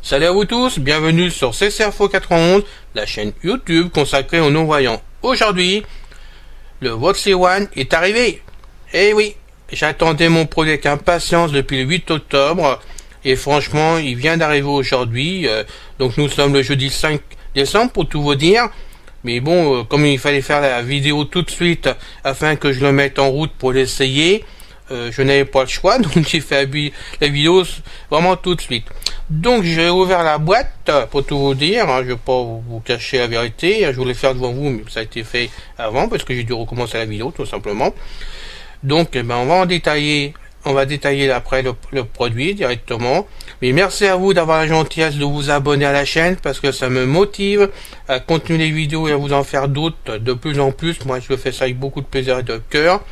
Salut à vous tous, bienvenue sur CCinfo 91, la chaîne YouTube consacrée aux non-voyants. Aujourd'hui, le Voxy One est arrivé. Eh oui, j'attendais mon produit avec impatience depuis le 8 octobre et franchement, il vient d'arriver aujourd'hui. Donc nous sommes le jeudi 5 décembre pour tout vous dire. Mais bon, comme il fallait faire la vidéo tout de suite afin que je le mette en route pour l'essayer, je n'avais pas le choix, donc j'ai fait la vidéo vraiment tout de suite. Donc j'ai ouvert la boîte pour tout vous dire, hein, je ne vais pas vous cacher la vérité, je voulais faire devant vous mais ça a été fait avant parce que j'ai dû recommencer la vidéo tout simplement. Donc on va détailler après le produit directement. Mais merci à vous d'avoir la gentillesse de vous abonner à la chaîne parce que ça me motive à continuer les vidéos et à vous en faire d'autres de plus en plus. Moi je fais ça avec beaucoup de plaisir et de cœur.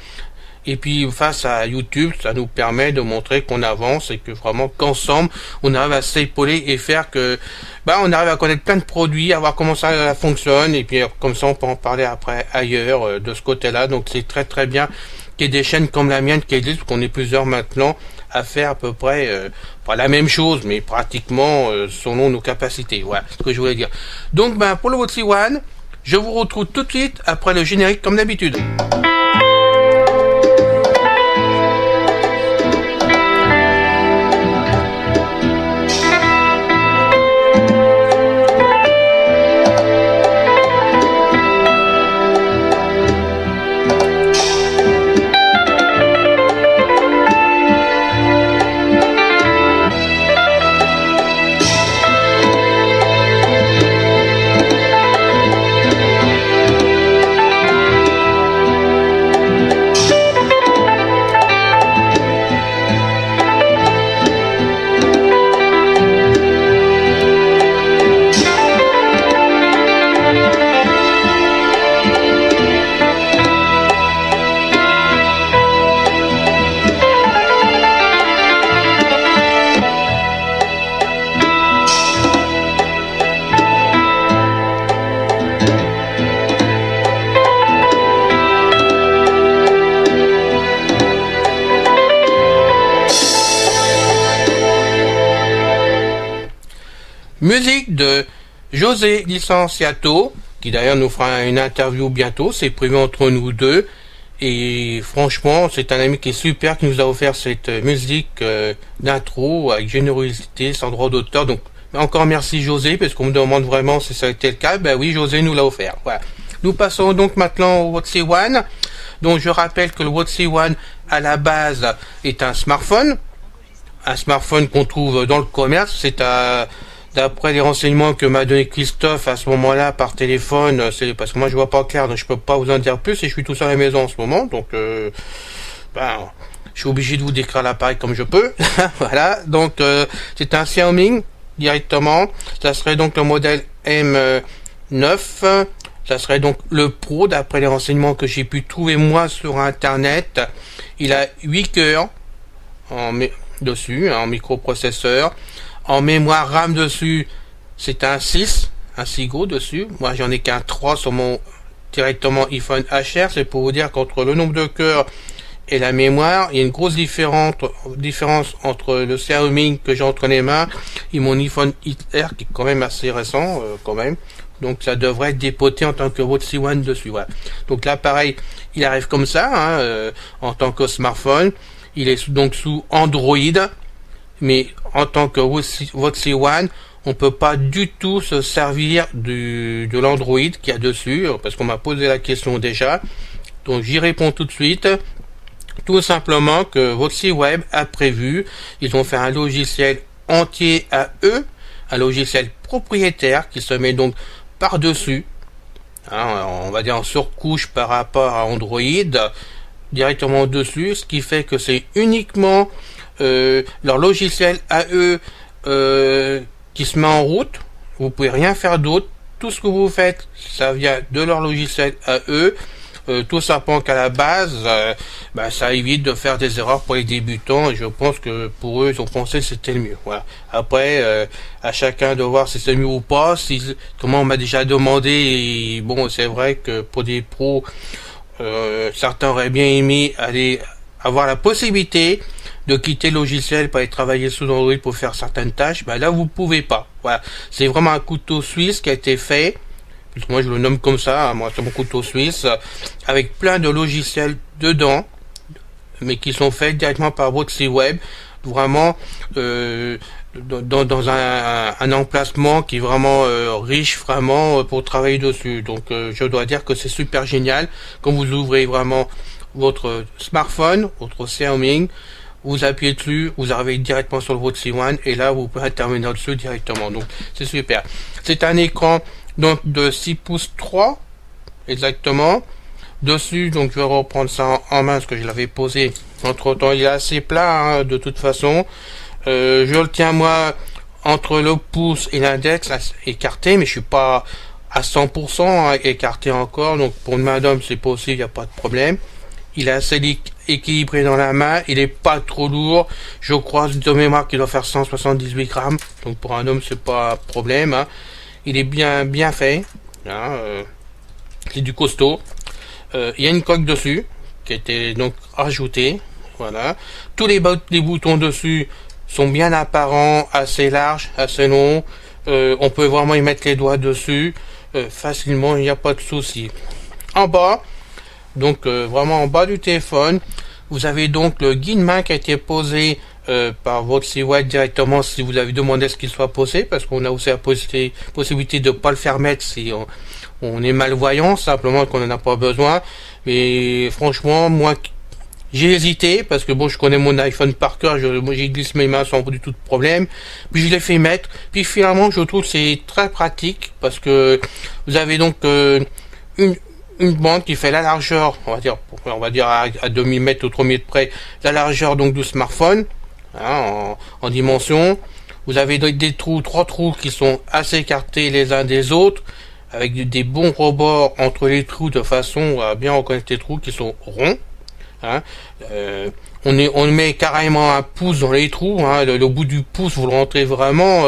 Et puis face à YouTube, ça nous permet de montrer qu'on avance et que vraiment qu'ensemble, on arrive à s'épauler et faire que on arrive à connaître plein de produits, à voir comment ça fonctionne et puis comme ça on peut en parler après ailleurs de ce côté-là. Donc c'est très très bien qu'il y ait des chaînes comme la mienne qui existent, qu'on est plusieurs maintenant à faire à peu près pas la même chose, mais pratiquement selon nos capacités. Voilà ce que je voulais dire. Donc pour le Voxy One, je vous retrouve tout de suite après le générique comme d'habitude. Musique de José Licenciato, qui d'ailleurs nous fera une interview bientôt, c'est prévu entre nous deux. Et franchement, c'est un ami qui est super, qui nous a offert cette musique d'intro avec générosité, sans droit d'auteur. Donc encore merci José, parce qu'on me demande vraiment si ça a été le cas. Ben oui, José nous l'a offert. Voilà. Nous passons donc maintenant au Voxy One. Donc je rappelle que le Voxy One, à la base, est un smartphone. Un smartphone qu'on trouve dans le commerce. C'est d'après les renseignements que m'a donné Christophe à ce moment-là par téléphone, c'est parce que moi je vois pas clair, donc je peux pas vous en dire plus et je suis tout seul à la maison en ce moment, donc je suis obligé de vous décrire l'appareil comme je peux. Voilà, donc c'est un Xiaomi directement, ça serait donc le modèle M9, ça serait donc le Pro d'après les renseignements que j'ai pu trouver moi sur internet. Il a 8 cœurs dessus, en microprocesseur. En mémoire RAM dessus, c'est un 6 Go dessus. Moi, j'en ai qu'un 3 sur mon directement iPhone HR. C'est pour vous dire qu'entre le nombre de cœurs et la mémoire, il y a une grosse différence entre le Xiaomi que j'ai entre les mains et mon iPhone XR qui est quand même assez récent, quand même. Donc, ça devrait être dépoté en tant que Voxy One dessus. Voilà. Donc, l'appareil, il arrive comme ça, en tant que smartphone. Il est donc sous Android. Mais en tant que Voxy One, on peut pas du tout se servir de l'Android qu'il y a dessus, parce qu'on m'a posé la question déjà. Donc j'y réponds tout de suite. Tout simplement que Voxy Web a prévu, ils ont fait un logiciel entier à eux, un logiciel propriétaire qui se met donc par-dessus, on va dire en surcouche par rapport à Android, directement dessus, ce qui fait que c'est uniquement leur logiciel à eux qui se met en route. Vous pouvez rien faire d'autre, tout ce que vous faites ça vient de leur logiciel à eux. Tout simplement qu'à la base ça évite de faire des erreurs pour les débutants et je pense que pour eux ils ont pensé que c'était le mieux. Voilà. Après à chacun de voir si c'est mieux ou pas, comment on m'a déjà demandé et bon c'est vrai que pour des pros certains auraient bien aimé aller avoir la possibilité de quitter le logiciel pour aller travailler sous Android pour faire certaines tâches, bah là vous pouvez pas. Voilà, c'est vraiment un couteau suisse qui a été fait, puisque moi je le nomme comme ça, hein, moi c'est mon couteau suisse, avec plein de logiciels dedans, mais qui sont faits directement par votre site web, vraiment dans un emplacement qui est vraiment riche vraiment pour travailler dessus. Donc je dois dire que c'est super génial quand vous ouvrez vraiment votre smartphone, votre Xiaomi, vous appuyez dessus, vous arrivez directement sur votre C1 et là vous pouvez intervenir dessus directement. Donc c'est super. C'est un écran donc de 6 pouces 3 exactement. Dessus, donc je vais reprendre ça en main parce que je l'avais posé entre temps, il est assez plat hein, de toute façon. Je le tiens moi entre le pouce et l'index écarté, mais je suis pas à 100% hein, écarté encore, donc pour une main d'homme c'est possible, il n'y a pas de problème. Il est assez équilibré dans la main, il est pas trop lourd, je crois de mémoire qu'il doit faire 178 grammes, donc pour un homme c'est pas un problème. Hein. Il est bien fait, hein, c'est du costaud. Il y a une coque dessus qui a été donc ajoutée, voilà. Tous les boutons dessus sont bien apparents, assez larges, assez longs. On peut vraiment y mettre les doigts dessus facilement, il n'y a pas de souci. En bas, donc vraiment en bas du téléphone, vous avez donc le guide main qui a été posé par votre site web directement si vous avez demandé ce qu'il soit posé, parce qu'on a aussi la possibilité de ne pas le faire mettre si on est malvoyant, simplement qu'on n'en a pas besoin. Mais franchement, moi j'ai hésité parce que bon, je connais mon iPhone par cœur, j'y glisse mes mains sans du tout de problème. Puis je l'ai fait mettre. Puis finalement, je trouve que c'est très pratique parce que vous avez donc une bande qui fait la largeur, on va dire à demi-mètre ou 3 mètres près, la largeur donc du smartphone hein, en dimension. Vous avez des trous, 3 trous qui sont assez écartés les uns des autres, avec des bons rebords entre les trous de façon à bien reconnaître les trous qui sont ronds. Hein. On met carrément un pouce dans les trous, hein. Le bout du pouce vous le rentrez vraiment,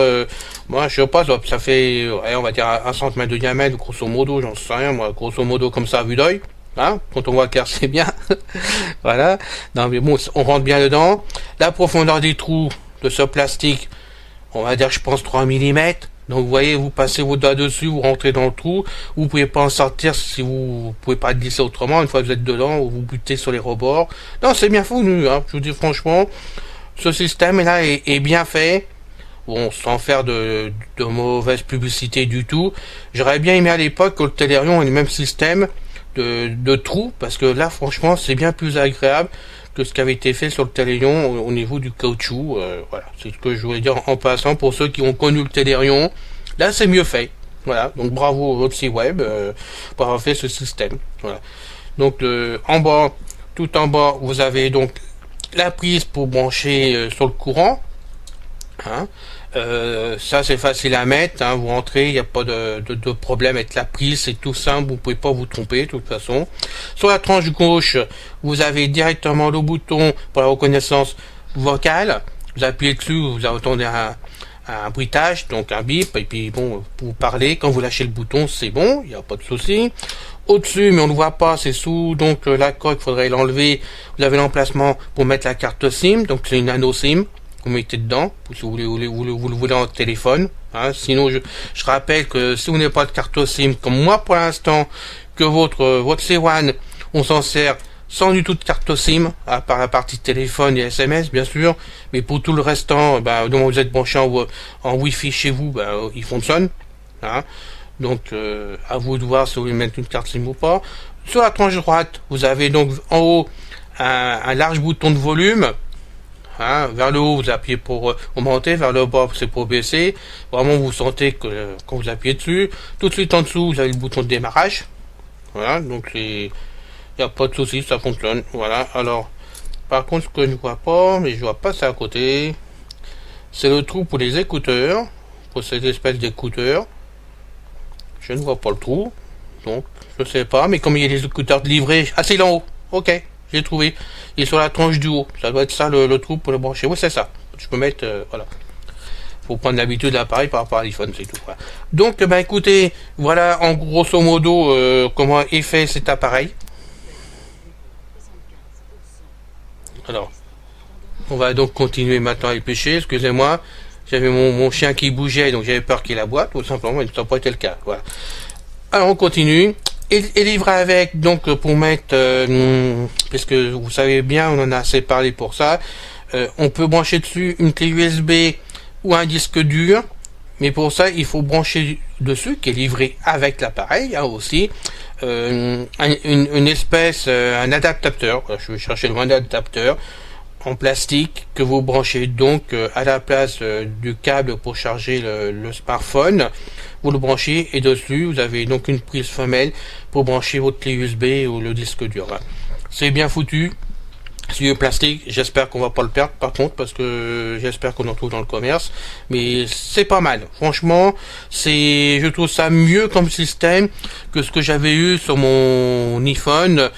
moi je sais pas, ça fait on va dire 1 cm de diamètre grosso modo, j'en sais rien moi, grosso modo comme ça à vue d'œil, hein, quand on voit clair c'est bien. Voilà, non mais bon, on rentre bien dedans. La profondeur des trous de ce plastique, on va dire je pense 3 mm. Donc vous voyez, vous passez vos doigts dessus, vous rentrez dans le trou, vous pouvez pas en sortir si vous pouvez pas glisser autrement, une fois que vous êtes dedans, vous butez sur les rebords. Non, c'est bien fourni, hein, je vous dis franchement, ce système là est bien fait, bon, sans faire de mauvaise publicité du tout. J'aurais bien aimé à l'époque que le Telerion ait le même système de trous, parce que là franchement c'est bien plus agréable que ce qui avait été fait sur le Telerion au niveau du caoutchouc. Voilà, c'est ce que je voulais dire en passant pour ceux qui ont connu le Telerion. Là, c'est mieux fait. Voilà, donc bravo au votre site web pour avoir fait ce système. Voilà. Donc en bas, tout en bas, vous avez donc la prise pour brancher sur le courant. Hein. Ça c'est facile à mettre, hein, vous rentrez, il n'y a pas de problème avec la prise, c'est tout simple, vous pouvez pas vous tromper de toute façon. Sur la tranche gauche, vous avez directement le bouton pour la reconnaissance vocale, vous appuyez dessus, vous entendez un bruitage, donc un bip, et puis bon, vous parlez, quand vous lâchez le bouton, c'est bon, il n'y a pas de souci. Au-dessus, mais on ne voit pas, c'est sous donc la coque, il faudrait l'enlever, vous avez l'emplacement pour mettre la carte SIM, donc c'est une nano SIM. Vous mettez dedans, si vous le voulez en téléphone. Hein. Sinon, je rappelle que si vous n'avez pas de carte SIM, comme moi pour l'instant, que votre C1, on s'en sert sans du tout de carte SIM, à part la partie téléphone et SMS, bien sûr. Mais pour tout le restant, dont vous êtes branché en Wi-Fi chez vous, il fonctionne. Hein. Donc, à vous de voir si vous voulez mettre une carte SIM ou pas. Sur la tranche droite, vous avez donc en haut un large bouton de volume. Hein, vers le haut vous appuyez pour augmenter, vers le bas c'est pour baisser. Vraiment vous sentez que quand vous appuyez dessus, tout de suite en dessous vous avez le bouton de démarrage. Voilà, donc il n'y a pas de souci, ça fonctionne. Voilà, alors par contre ce que je ne vois pas, mais je vois pas ça à côté, c'est le trou pour les écouteurs, pour cette espèce d'écouteurs. Je ne vois pas le trou, donc je sais pas, mais comme il y a des écouteurs de livret, c'est là en haut, ok. J'ai trouvé. Il est sur la tranche du haut. Ça doit être ça le trou pour le brancher. Oui, c'est ça. Je peux mettre. Voilà. Faut prendre l'habitude de l'appareil par rapport à l'iPhone, c'est tout. Voilà. Donc, écoutez, voilà en grosso modo comment est fait cet appareil. Alors. On va donc continuer maintenant à y pêcher. Excusez-moi, j'avais mon chien qui bougeait, donc j'avais peur qu'il aboie, tout simplement, mais ça n'a pas été le cas. Voilà. Alors on continue. Et livrer avec, donc pour mettre, puisque vous savez bien, on en a assez parlé pour ça, on peut brancher dessus une clé USB ou un disque dur, mais pour ça il faut brancher dessus, qui est livré avec l'appareil, hein, aussi, une espèce, un adaptateur, je vais chercher le mot adaptateur, en plastique que vous branchez donc à la place du câble pour charger le smartphone. Vous le branchez et dessus vous avez donc une prise femelle pour brancher votre clé USB ou le disque dur. C'est bien foutu. C'est du plastique, j'espère qu'on va pas le perdre par contre, parce que j'espère qu'on en trouve dans le commerce, mais c'est pas mal. Franchement, je trouve ça mieux comme système que ce que j'avais eu sur mon iPhone.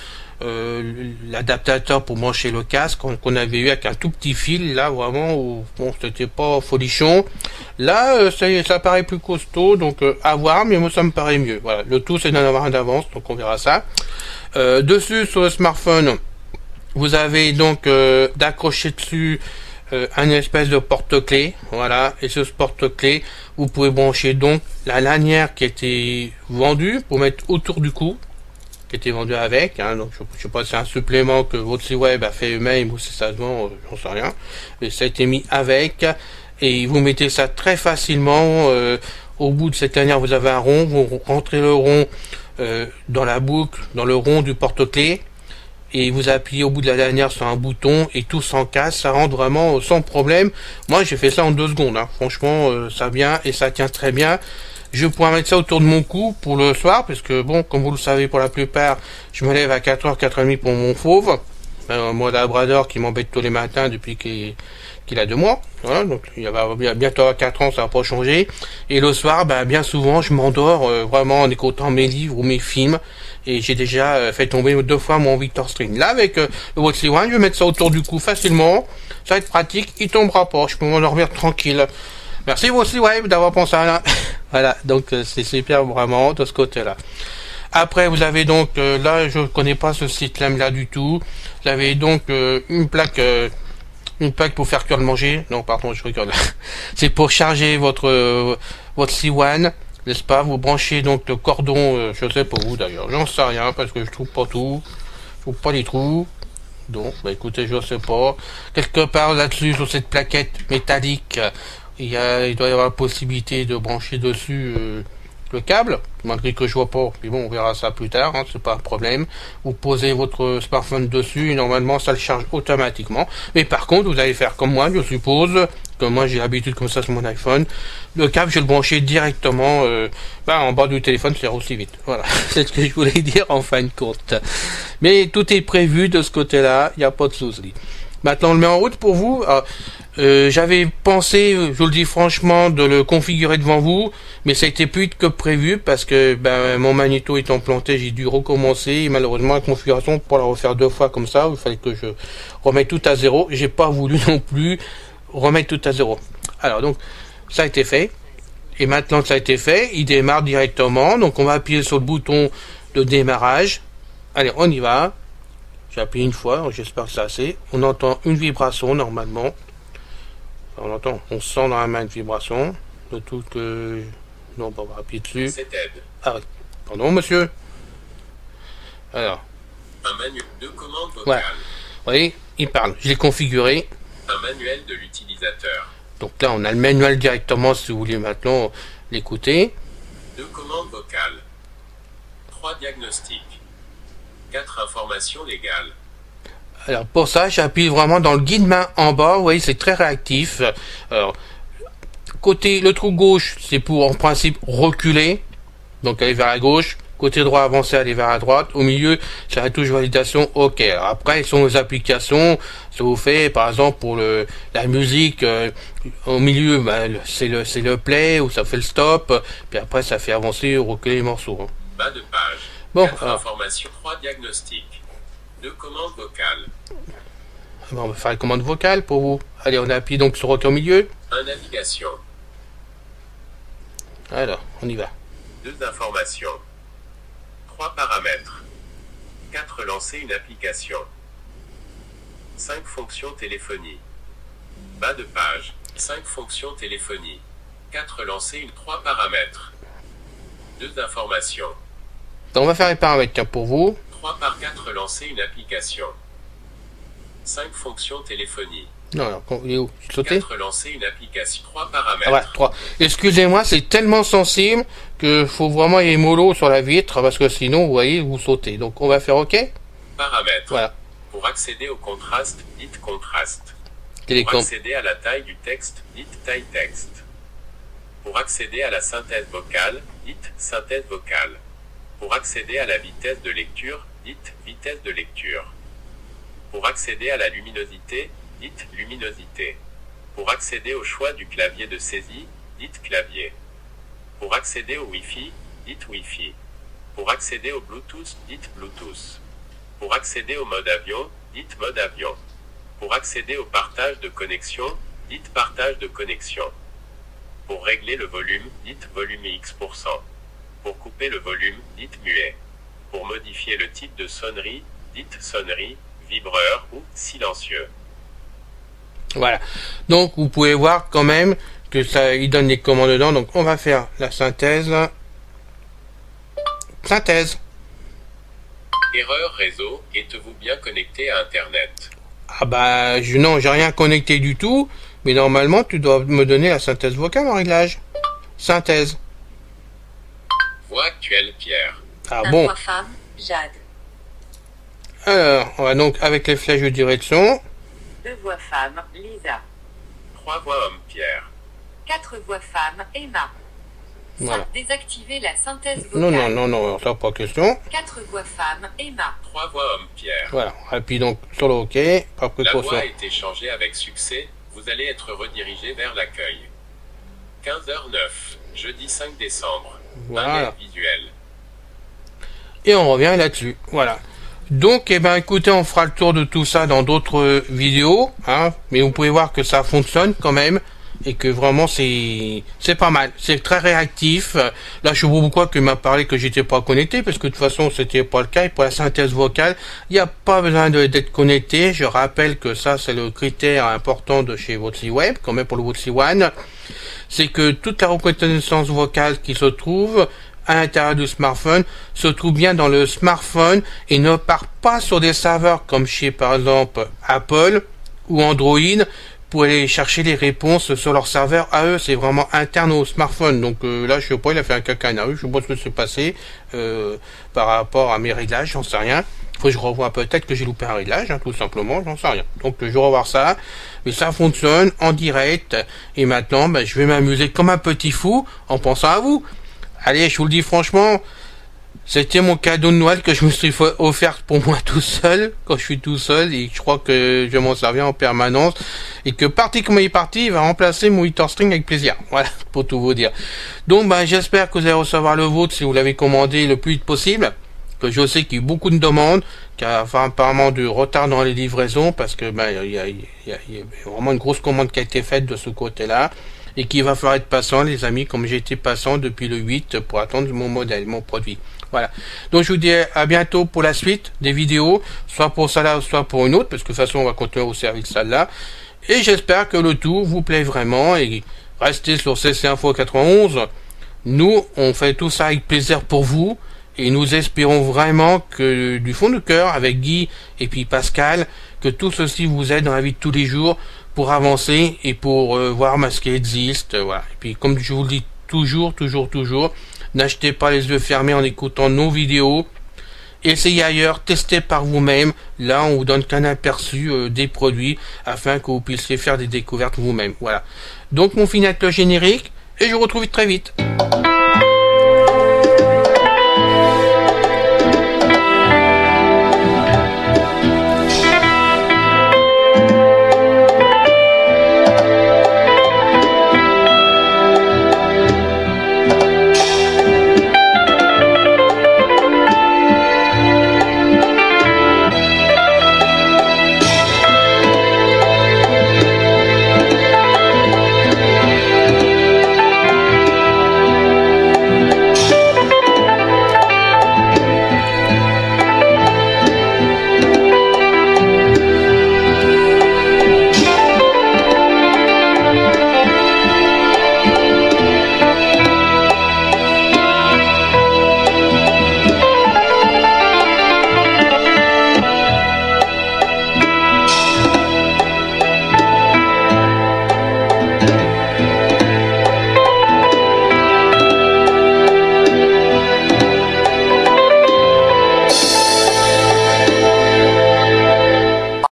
L'adaptateur pour brancher le casque qu'on avait eu avec un tout petit fil, là vraiment, bon, c'était pas folichon. Là ça paraît plus costaud, donc à voir, mais moi ça me paraît mieux. Voilà, le tout c'est d'en avoir un d'avance, donc on verra ça. Dessus sur le smartphone, vous avez donc d'accrocher dessus un espèce de porte-clés, voilà, et ce porte-clés vous pouvez brancher donc la lanière qui était vendue pour mettre autour du cou, qui était vendu avec, hein, donc je sais pas si c'est un supplément que votre site web a fait eux-mêmes ou si ça se vend, j'en sais rien, mais ça a été mis avec, et vous mettez ça très facilement, au bout de cette lanière vous avez un rond, vous rentrez le rond dans la boucle, dans le rond du porte-clés, et vous appuyez au bout de la lanière sur un bouton et tout s'encasse, ça rentre vraiment sans problème. Moi j'ai fait ça en 2 secondes, hein. Franchement ça vient et ça tient très bien. Je pourrais mettre ça autour de mon cou pour le soir, parce que bon, comme vous le savez pour la plupart, je me lève à 4h, 4h30 pour mon fauve, moi labrador qui m'embête tous les matins depuis qu'il a 2 mois, voilà, donc il va bientôt à 4 ans, ça va pas changer, et le soir, bien souvent, je m'endors vraiment en écoutant mes livres ou mes films, et j'ai déjà fait tomber 2 fois mon Victor String. Là, avec le Watch One, je vais mettre ça autour du cou facilement, ça va être pratique, il tombera pas, je peux m'endormir tranquille. Merci aussi Web d'avoir pensé à là. Voilà, donc c'est super vraiment de ce côté-là. Après vous avez donc, là je connais pas ce système là du tout. Vous avez donc une plaque pour faire cuire le manger. Non pardon, je regarde. C'est pour charger votre C1, n'est-ce pas? Vous branchez donc le cordon, je sais pas où d'ailleurs, j'en sais rien parce que je trouve pas tout, je trouve pas les trous. Donc écoutez, je sais pas. Quelque part là-dessus sur cette plaquette métallique, il doit y avoir la possibilité de brancher dessus le câble, malgré que je vois pas, mais bon on verra ça plus tard, hein, c'est pas un problème. Vous posez votre smartphone dessus et normalement ça le charge automatiquement, mais par contre vous allez faire comme moi, je suppose, comme moi j'ai l'habitude comme ça sur mon iPhone, le câble je vais le brancher directement en bas du téléphone, c'est aussi vite, voilà. C'est ce que je voulais dire en fin de compte, mais tout est prévu de ce côté là, il n'y a pas de souci. Maintenant on le met en route pour vous. J'avais pensé, je vous le dis franchement, de le configurer devant vous, mais ça a été plus vite que prévu parce que mon magnéto étant planté, j'ai dû recommencer. Et malheureusement, la configuration pour la refaire 2 fois comme ça, il fallait que je remette tout à zéro. J'ai pas voulu non plus remettre tout à zéro. Alors donc, ça a été fait. Et maintenant que ça a été fait, il démarre directement. Donc on va appuyer sur le bouton de démarrage. Allez, on y va. J'ai appuyé une fois, j'espère que c'est assez. On entend une vibration normalement. On sent dans la main une vibration. De tout que. Non, on va appuyer dessus. Ah oui. Pardon, monsieur. Alors. Un manuel de commande vocale. Ouais. Vous voyez, il parle. Je l'ai configuré. Un manuel de l'utilisateur. Donc là, on a le manuel directement si vous voulez maintenant l'écouter. 2 commandes vocales. 3 diagnostics. 4 informations légales. Alors pour ça, j'appuie vraiment dans le guide main en bas. Vous voyez, c'est très réactif. Alors, côté le trou gauche, c'est pour en principe reculer, donc aller vers la gauche. Côté droit, avancer, aller vers la droite. Au milieu, c'est la touche validation. OK. Alors après, sont les applications. Ça vous fait, par exemple, pour la musique, au milieu, c'est le play ou ça fait le stop. Puis après, ça fait avancer ou reculer les morceaux. Hein. Bas de page. Bon. 4 informations, 3 diagnostics. 2 commandes vocales. On va faire la commande vocale pour vous. Allez, on appuie donc sur OK au milieu. 1 navigation. Alors, on y va. 2 informations. 3 paramètres. 4 lancer une application. 5 fonctions téléphonie. Bas de page. 5 fonctions téléphonie. 4 lancer une 3 paramètres. 2 informations. Donc on va faire les paramètres tiens, pour vous. 3 par 4 lancer une application. 5 fonctions téléphonie. Non, alors, il est où? Sauter? 4 lancer une application. 3 paramètres. Ah ouais, 3. Excusez-moi, c'est tellement sensible que faut vraiment y aller mollo sur la vitre parce que sinon, vous voyez, vous sautez. Donc on va faire OK. Paramètres. Voilà. Pour accéder au contraste, dites contraste. Pour Télécom. accéder à la taille du texte, dites taille texte. Pour accéder à la synthèse vocale, dites synthèse vocale. Pour accéder à la vitesse de lecture, dites vitesse de lecture. Pour accéder à la luminosité, dites luminosité. Pour accéder au choix du clavier de saisie, dites clavier. Pour accéder au Wi-Fi, dites Wi-Fi. Pour accéder au Bluetooth, dites Bluetooth. Pour accéder au mode avion, dites mode avion. Pour accéder au partage de connexion, dites partage de connexion. Pour régler le volume, dites volume X%. Pour couper le volume, dites muet. Pour modifier le type de sonnerie, dites sonnerie, vibreur ou silencieux. Voilà. Donc vous pouvez voir quand même que ça, il donne les commandes dedans. Donc on va faire la synthèse. Synthèse. Erreur réseau, êtes-vous bien connecté à Internet? Ah bah non, j'ai rien connecté du tout. Mais normalement, tu dois me donner la synthèse vocale en réglage. Synthèse. Voix actuelle Pierre. Ah bon. Voix femme, Jade. Alors, on va donc avec les flèches de direction. 2 voix femmes, Lisa. 3 voix homme Pierre. 4 voix femmes, Emma. 5. Voilà. Désactiver la synthèse vocale. Non, non, non, non, ça pas question. 4 voix femmes, Emma. 3 voix homme Pierre. Voilà. Et puis donc sur le OK, pas La précaution. voix a été changée avec succès, vous allez être redirigé vers l'accueil. 15h09, jeudi 5 décembre. Voilà. Un aide visuel. Et on revient là-dessus. Voilà. Donc, eh ben, écoutez, on fera le tour de tout ça dans d'autres vidéos, hein. Mais vous pouvez voir que ça fonctionne quand même et que vraiment c'est pas mal. C'est très réactif. Là, je vois pourquoi qu'il m'a parlé que j'étais pas connecté parce que de toute façon, c'était pas le cas. Et pour la synthèse vocale, il n'y a pas besoin d'être connecté. Je rappelle que ça, c'est le critère important de chez Voxy Web, quand même pour le Voxy One. C'est que toute la reconnaissance vocale qui se trouve à l'intérieur du smartphone se trouve bien dans le smartphone et ne part pas sur des serveurs comme chez par exemple Apple ou Android pour aller chercher les réponses sur leur serveur à eux. C'est vraiment interne au smartphone. Donc là, je sais pas, il a fait un caca je sais pas ce que s'est passé par rapport à mes réglages, j'en sais rien. Faut que je revoie, peut-être que j'ai loupé un réglage, hein, tout simplement, j'en sais rien. Donc je vais revoir ça, mais ça fonctionne en direct. Et maintenant, ben, je vais m'amuser comme un petit fou en pensant à vous. Allez, je vous le dis franchement, c'était mon cadeau de Noël que je me suis offert pour moi tout seul, quand je suis tout seul, et je crois que je vais m'en servir en permanence, et que parti comme il est parti, il va remplacer mon String avec plaisir. Voilà, pour tout vous dire. Donc, ben, j'espère que vous allez recevoir le vôtre si vous l'avez commandé le plus vite possible, que je sais qu'il y a eu beaucoup de demandes, qu'il y a apparemment du retard dans les livraisons, parce que ben, il y a vraiment une grosse commande qui a été faite de ce côté-là, et qu'il va falloir être patient, les amis, comme j'ai été patient depuis le 8 pour attendre mon modèle, mon produit. Voilà. Donc je vous dis à bientôt pour la suite des vidéos, soit pour celle-là, soit pour une autre, parce que de toute façon on va continuer au service celle-là. Et j'espère que le tout vous plaît vraiment, et restez sur CC Info 91. Nous, on fait tout ça avec plaisir pour vous, et nous espérons vraiment que du fond du cœur, avec Guy et puis Pascal, que tout ceci vous aide dans la vie de tous les jours, pour avancer et pour voir ce qui existe. Voilà. Et puis comme je vous le dis toujours, n'achetez pas les yeux fermés en écoutant nos vidéos. Essayez ailleurs, testez par vous-même. Là, on vous donne qu'un aperçu des produits afin que vous puissiez faire des découvertes vous-même. Voilà. Donc, on finit avec le générique et je vous retrouve très vite.